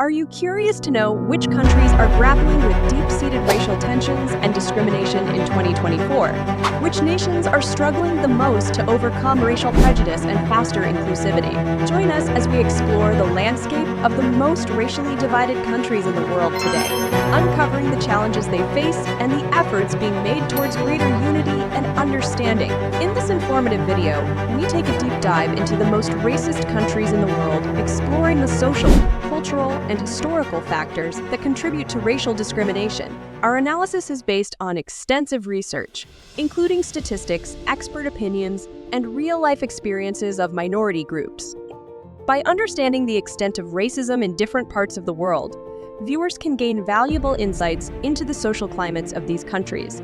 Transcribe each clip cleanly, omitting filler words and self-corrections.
Are you curious to know which countries are grappling with deep-seated racial tensions and discrimination in 2024? Which nations are struggling the most to overcome racial prejudice and foster inclusivity? Join us as we explore the landscape of the most racially divided countries in the world today, uncovering the challenges they face and the efforts being made towards greater unity and understanding. In this informative video, we take a deep dive into the most racist countries in the world, exploring the social, cultural, and historical factors that contribute to racial discrimination. Our analysis is based on extensive research, including statistics, expert opinions, and real-life experiences of minority groups. By understanding the extent of racism in different parts of the world, viewers can gain valuable insights into the social climates of these countries.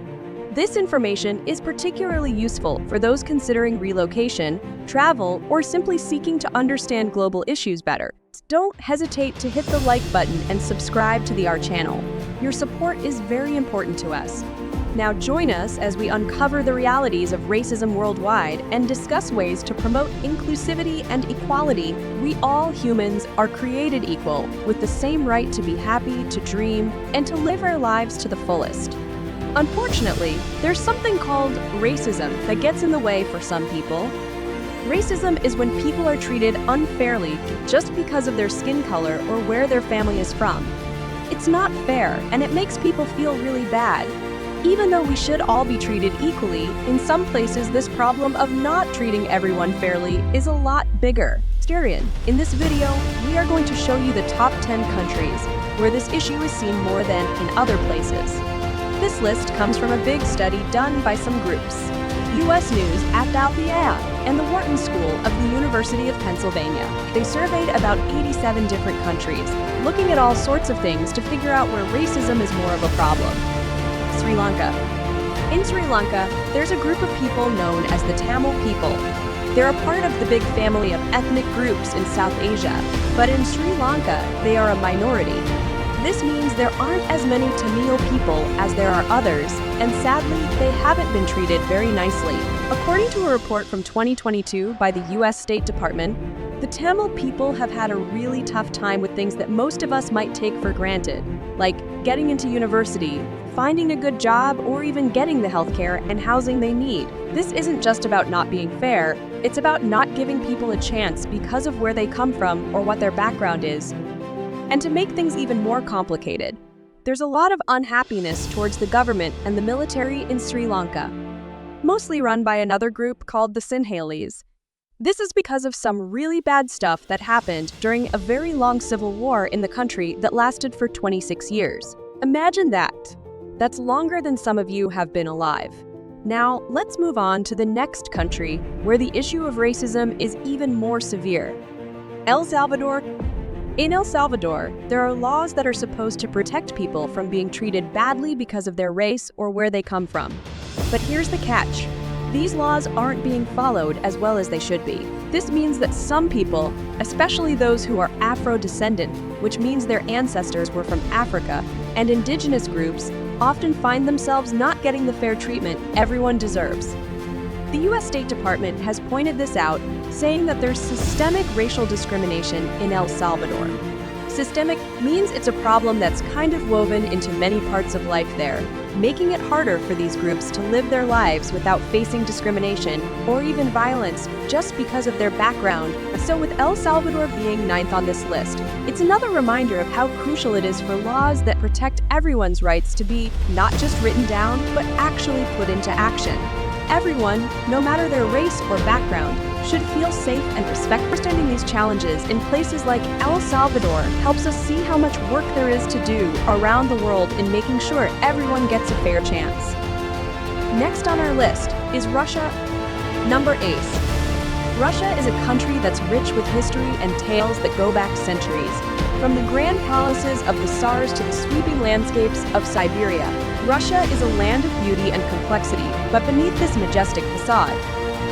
This information is particularly useful for those considering relocation, travel, or simply seeking to understand global issues better. Don't hesitate to hit the like button and subscribe to our channel. Your support is very important to us. Now join us as we uncover the realities of racism worldwide and discuss ways to promote inclusivity and equality. We all humans are created equal, with the same right to be happy, to dream, and to live our lives to the fullest. Unfortunately, there's something called racism that gets in the way for some people. Racism is when people are treated unfairly just because of their skin color or where their family is from. It's not fair, and it makes people feel really bad. Even though we should all be treated equally, in some places this problem of not treating everyone fairly is a lot bigger. In this video, we are going to show you the top 10 countries where this issue is seen more than in other places. This list comes from a big study done by some groups, U.S. News at Althea and the Wharton School of the University of Pennsylvania. They surveyed about 87 different countries, looking at all sorts of things to figure out where racism is more of a problem. Sri Lanka. In Sri Lanka, there's a group of people known as the Tamil people. They're a part of the big family of ethnic groups in South Asia, but in Sri Lanka, they are a minority. This means there aren't as many Tamil people as there are others, and sadly, they haven't been treated very nicely. According to a report from 2022 by the U.S. State Department, the Tamil people have had a really tough time with things that most of us might take for granted, like getting into university, finding a good job, or even getting the healthcare and housing they need. This isn't just about not being fair, it's about not giving people a chance because of where they come from or what their background is. And to make things even more complicated, there's a lot of unhappiness towards the government and the military in Sri Lanka, mostly run by another group called the Sinhalese. This is because of some really bad stuff that happened during a very long civil war in the country that lasted for 26 years. Imagine that. That's longer than some of you have been alive. Now, let's move on to the next country where the issue of racism is even more severe. El Salvador. In El Salvador, there are laws that are supposed to protect people from being treated badly because of their race or where they come from. But here's the catch. These laws aren't being followed as well as they should be. This means that some people, especially those who are Afro-descendant, which means their ancestors were from Africa, and indigenous groups, often find themselves not getting the fair treatment everyone deserves. The U.S. State Department has pointed this out, saying that there's systemic racial discrimination in El Salvador. Systemic means it's a problem that's kind of woven into many parts of life there, making it harder for these groups to live their lives without facing discrimination or even violence just because of their background. So with El Salvador being ninth on this list, it's another reminder of how crucial it is for laws that protect everyone's rights to be not just written down, but actually put into action. Everyone, no matter their race or background, should feel safe and respect. Understanding these challenges in places like El Salvador helps us see how much work there is to do around the world in making sure everyone gets a fair chance. Next on our list is Russia, number 8. Russia is a country that's rich with history and tales that go back centuries. From the grand palaces of the Tsars to the sweeping landscapes of Siberia, Russia is a land of beauty and complexity, but beneath this majestic facade,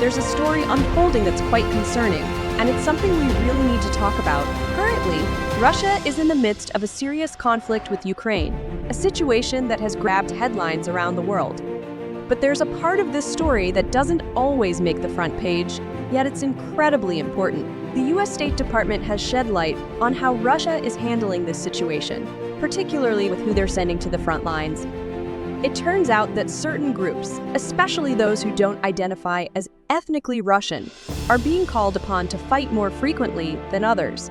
there's a story unfolding that's quite concerning, and it's something we really need to talk about. Currently, Russia is in the midst of a serious conflict with Ukraine, a situation that has grabbed headlines around the world. But there's a part of this story that doesn't always make the front page, yet it's incredibly important. The US State Department has shed light on how Russia is handling this situation, particularly with who they're sending to the front lines. It turns out that certain groups, especially those who don't identify as ethnically Russian, are being called upon to fight more frequently than others.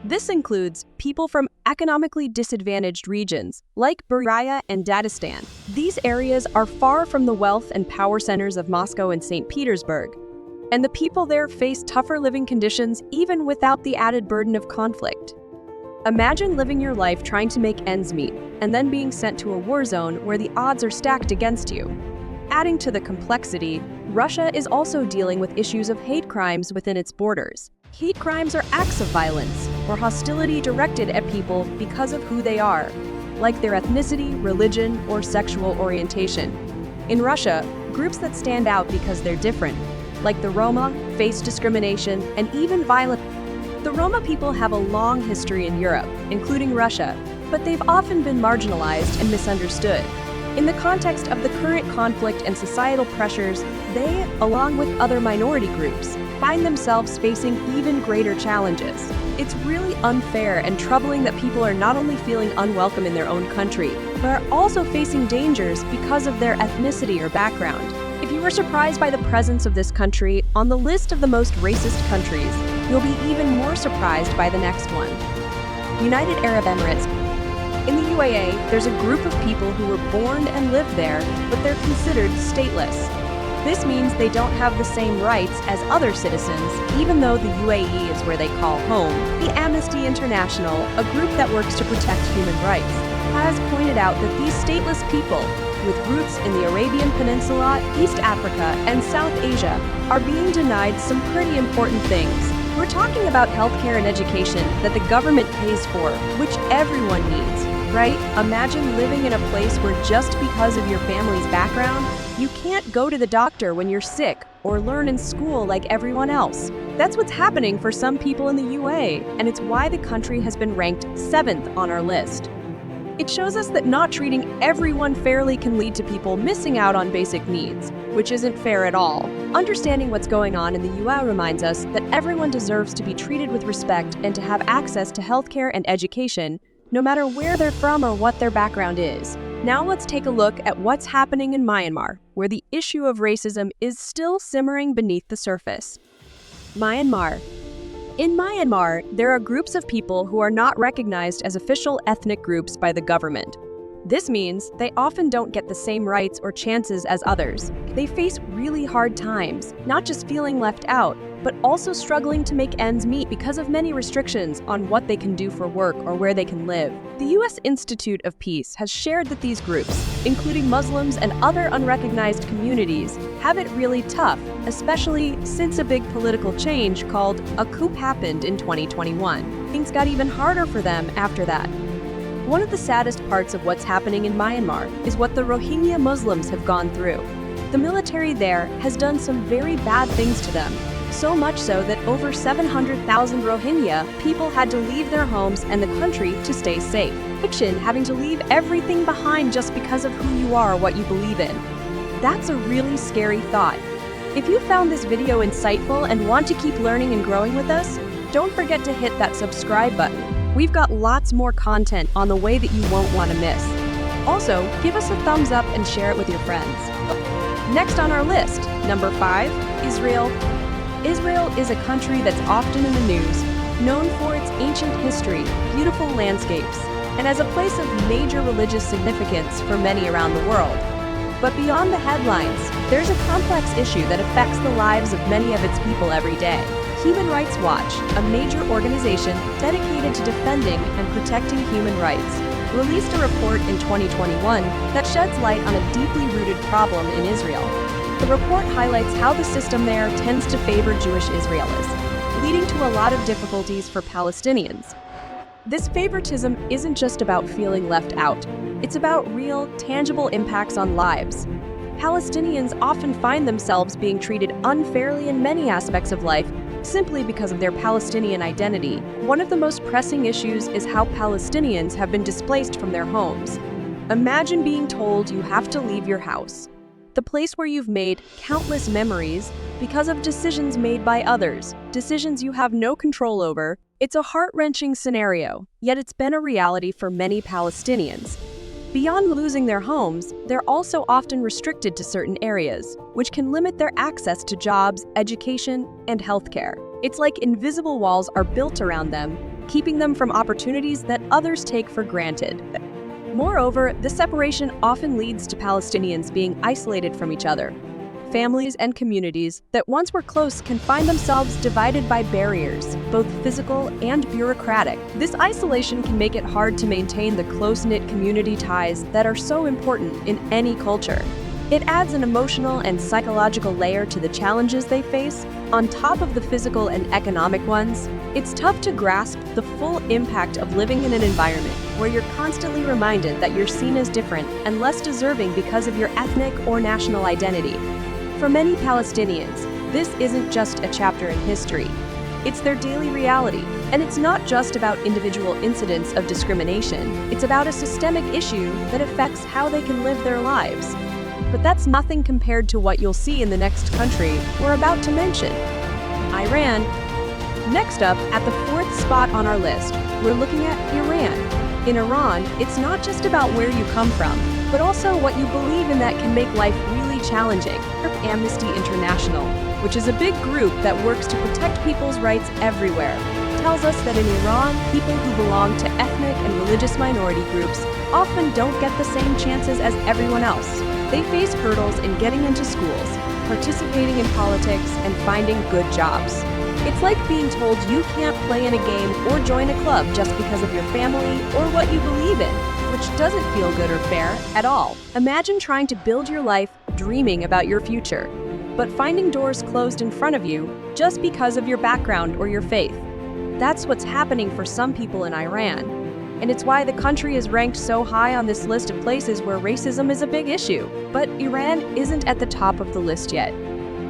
This includes people from economically disadvantaged regions, like Burya and Dagestan. These areas are far from the wealth and power centers of Moscow and St. Petersburg, and the people there face tougher living conditions even without the added burden of conflict. Imagine living your life trying to make ends meet, and then being sent to a war zone where the odds are stacked against you. Adding to the complexity, Russia is also dealing with issues of hate crimes within its borders. Hate crimes are acts of violence or hostility directed at people because of who they are, like their ethnicity, religion, or sexual orientation. In Russia, groups that stand out because they're different, like the Roma, face discrimination and even violence. The Roma people have a long history in Europe, including Russia, but they've often been marginalized and misunderstood. In the context of the current conflict and societal pressures, they, along with other minority groups, find themselves facing even greater challenges. It's really unfair and troubling that people are not only feeling unwelcome in their own country, but are also facing dangers because of their ethnicity or background. If you were surprised by the presence of this country on the list of the most racist countries, you'll be even more surprised by the next one. United Arab Emirates. In the UAE, there's a group of people who were born and live there, but they're considered stateless. This means they don't have the same rights as other citizens, even though the UAE is where they call home. The Amnesty International, a group that works to protect human rights, has pointed out that these stateless people, with roots in the Arabian Peninsula, East Africa, and South Asia, are being denied some pretty important things. We're talking about healthcare and education that the government pays for, which everyone needs, right? Imagine living in a place where just because of your family's background, you can't go to the doctor when you're sick or learn in school like everyone else. That's what's happening for some people in the UAE, and it's why the country has been ranked 7th on our list. It shows us that not treating everyone fairly can lead to people missing out on basic needs, which isn't fair at all. Understanding what's going on in the UAE reminds us that everyone deserves to be treated with respect and to have access to healthcare and education, no matter where they're from or what their background is. Now let's take a look at what's happening in Myanmar, where the issue of racism is still simmering beneath the surface. Myanmar. In Myanmar, there are groups of people who are not recognized as official ethnic groups by the government. This means they often don't get the same rights or chances as others. They face really hard times, not just feeling left out, but also struggling to make ends meet because of many restrictions on what they can do for work or where they can live. The U.S. Institute of Peace has shared that these groups, including Muslims and other unrecognized communities, have it really tough, especially since a big political change called a coup happened in 2021. Things got even harder for them after that. One of the saddest parts of what's happening in Myanmar is what the Rohingya Muslims have gone through. The military there has done some very bad things to them, so much so that over 700,000 Rohingya people had to leave their homes and the country to stay safe. Fiction, having to leave everything behind just because of who you are or what you believe in. That's a really scary thought. If you found this video insightful and want to keep learning and growing with us, don't forget to hit that subscribe button. We've got lots more content on the way that you won't want to miss. Also, give us a thumbs up and share it with your friends. Next on our list, number 5, Israel. Israel is a country that's often in the news, known for its ancient history, beautiful landscapes, and as a place of major religious significance for many around the world. But beyond the headlines, there's a complex issue that affects the lives of many of its people every day. Human Rights Watch, a major organization dedicated to defending and protecting human rights, released a report in 2021 that sheds light on a deeply rooted problem in Israel. The report highlights how the system there tends to favor Jewish Israelis, leading to a lot of difficulties for Palestinians. This favoritism isn't just about feeling left out. It's about real, tangible impacts on lives. Palestinians often find themselves being treated unfairly in many aspects of life simply because of their Palestinian identity. One of the most pressing issues is how Palestinians have been displaced from their homes. Imagine being told you have to leave your house. the place where you've made countless memories because of decisions made by others, decisions you have no control over. It's a heart-wrenching scenario, yet it's been a reality for many Palestinians. Beyond losing their homes, they're also often restricted to certain areas, which can limit their access to jobs, education, and healthcare. It's like invisible walls are built around them, keeping them from opportunities that others take for granted. Moreover, this separation often leads to Palestinians being isolated from each other. Families and communities that once were close can find themselves divided by barriers, both physical and bureaucratic. This isolation can make it hard to maintain the close-knit community ties that are so important in any culture. It adds an emotional and psychological layer to the challenges they face. On top of the physical and economic ones, it's tough to grasp the full impact of living in an environment where you're constantly reminded that you're seen as different and less deserving because of your ethnic or national identity. For many Palestinians, this isn't just a chapter in history. It's their daily reality, and it's not just about individual incidents of discrimination. It's about a systemic issue that affects how they can live their lives. But that's nothing compared to what you'll see in the next country we're about to mention, Iran. Next up, at the 4th spot on our list, we're looking at Iran. In Iran, it's not just about where you come from, but also what you believe in that can make life really challenging. Amnesty International, which is a big group that works to protect people's rights everywhere, tells us that in Iran, people who belong to ethnic and religious minority groups often don't get the same chances as everyone else. They face hurdles in getting into schools, participating in politics, and finding good jobs. It's like being told you can't play in a game or join a club just because of your family or what you believe in, which doesn't feel good or fair at all. Imagine trying to build your life dreaming about your future, but finding doors closed in front of you just because of your background or your faith. That's what's happening for some people in Iran, and it's why the country is ranked so high on this list of places where racism is a big issue. But Iran isn't at the top of the list yet.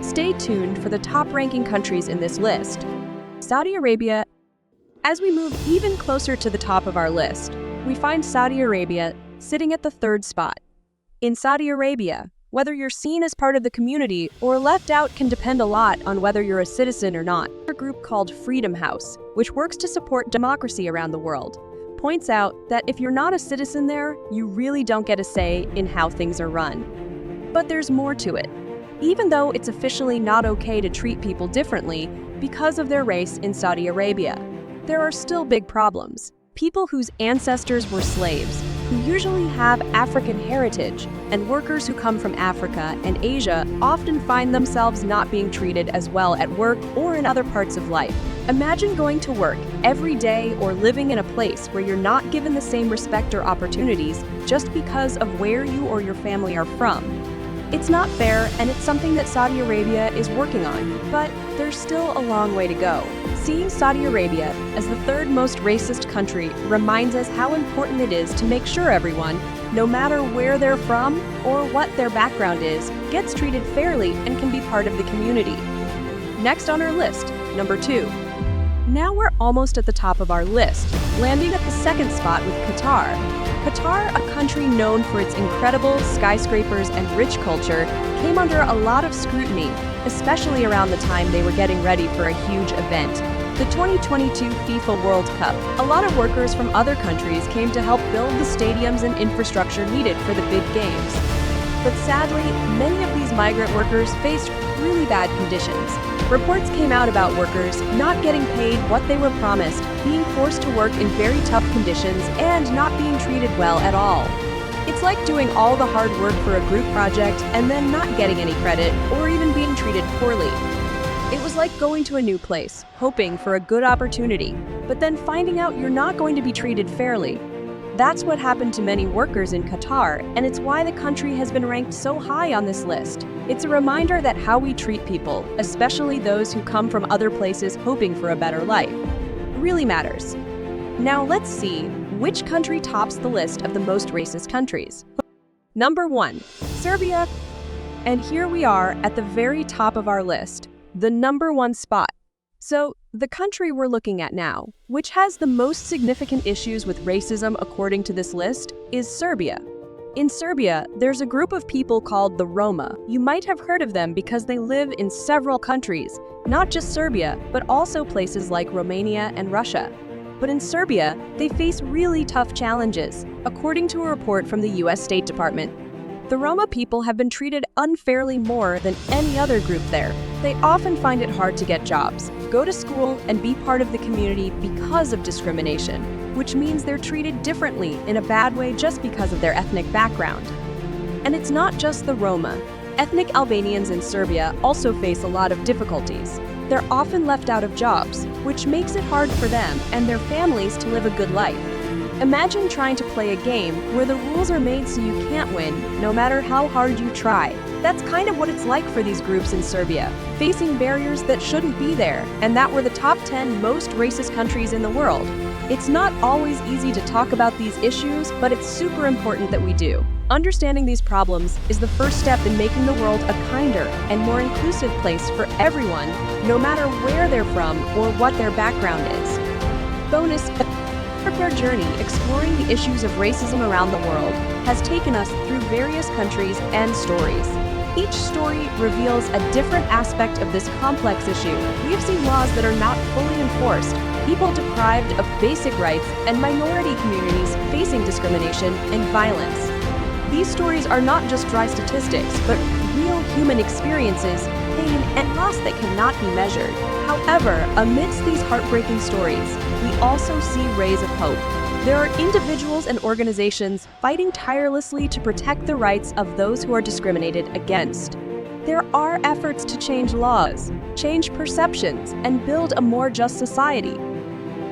Stay tuned for the top-ranking countries in this list. Saudi Arabia. As we move even closer to the top of our list, we find Saudi Arabia sitting at the 3rd spot. In Saudi Arabia, whether you're seen as part of the community or left out can depend a lot on whether you're a citizen or not. A group called Freedom House, which works to support democracy around the world, points out that if you're not a citizen there, you really don't get a say in how things are run. But there's more to it. Even though it's officially not okay to treat people differently because of their race in Saudi Arabia, there are still big problems. People whose ancestors were slaves, who usually have African heritage, and workers who come from Africa and Asia often find themselves not being treated as well at work or in other parts of life. Imagine going to work every day or living in a place where you're not given the same respect or opportunities just because of where you or your family are from. It's not fair, and it's something that Saudi Arabia is working on, but there's still a long way to go. Seeing Saudi Arabia as the 3rd most racist country reminds us how important it is to make sure everyone, no matter where they're from or what their background is, gets treated fairly and can be part of the community. Next on our list, number 2. Now we're almost at the top of our list, landing at the 2nd spot with Qatar. Qatar, a country known for its incredible skyscrapers and rich culture, came under a lot of scrutiny, especially around the time they were getting ready for a huge event, the 2022 FIFA World Cup. A lot of workers from other countries came to help build the stadiums and infrastructure needed for the big games. But sadly, many of these migrant workers faced really bad conditions. Reports came out about workers not getting paid what they were promised, being forced to work in very tough conditions, and not being treated well at all. It's like doing all the hard work for a group project and then not getting any credit or even being treated poorly. It was like going to a new place, hoping for a good opportunity, but then finding out you're not going to be treated fairly. That's what happened to many workers in Qatar, and it's why the country has been ranked so high on this list. It's a reminder that how we treat people, especially those who come from other places hoping for a better life, really matters. Now let's see which country tops the list of the most racist countries. Number 1, Serbia. And here we are at the very top of our list, the number 1 spot. So, the country we're looking at now, which has the most significant issues with racism according to this list, is Serbia. In Serbia, there's a group of people called the Roma. You might have heard of them because they live in several countries, not just Serbia, but also places like Romania and Russia. But in Serbia, they face really tough challenges, according to a report from the US State Department. The Roma people have been treated unfairly more than any other group there. They often find it hard to get jobs, go to school, and be part of the community because of discrimination, which means they're treated differently in a bad way just because of their ethnic background. And it's not just the Roma. Ethnic Albanians in Serbia also face a lot of difficulties. They're often left out of jobs, which makes it hard for them and their families to live a good life. Imagine trying to play a game where the rules are made so you can't win, no matter how hard you try. That's kind of what it's like for these groups in Serbia, facing barriers that shouldn't be there, and that were the top 10 most racist countries in the world. It's not always easy to talk about these issues, but it's super important that we do. Understanding these problems is the first step in making the world a kinder and more inclusive place for everyone, no matter where they're from or what their background is. Bonus: our journey exploring the issues of racism around the world has taken us through various countries and stories. Each story reveals a different aspect of this complex issue. We have seen laws that are not fully enforced, people deprived of basic rights, and minority communities facing discrimination and violence. These stories are not just dry statistics, but real human experiences, pain, and loss that cannot be measured. However, amidst these heartbreaking stories, we also see rays of hope. There are individuals and organizations fighting tirelessly to protect the rights of those who are discriminated against. There are efforts to change laws, change perceptions, and build a more just society.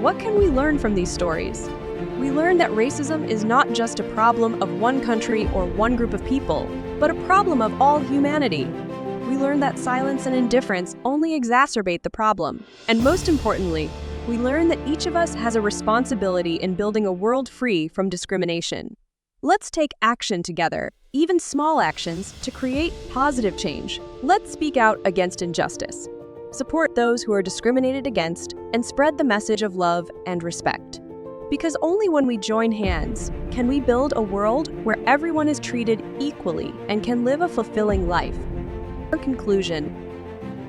What can we learn from these stories? We learn that racism is not just a problem of one country or one group of people, but a problem of all humanity. We learn that silence and indifference only exacerbate the problem. And most importantly, we learn that each of us has a responsibility in building a world free from discrimination. Let's take action together, even small actions, to create positive change. Let's speak out against injustice, support those who are discriminated against, and spread the message of love and respect. Because only when we join hands can we build a world where everyone is treated equally and can live a fulfilling life. In conclusion,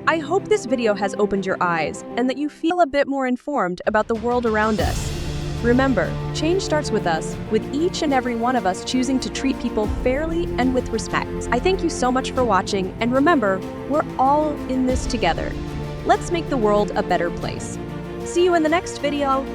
I hope this video has opened your eyes and that you feel a bit more informed about the world around us. Remember, change starts with us, with each and every one of us choosing to treat people fairly and with respect. I thank you so much for watching, and remember, we're all in this together. Let's make the world a better place. See you in the next video.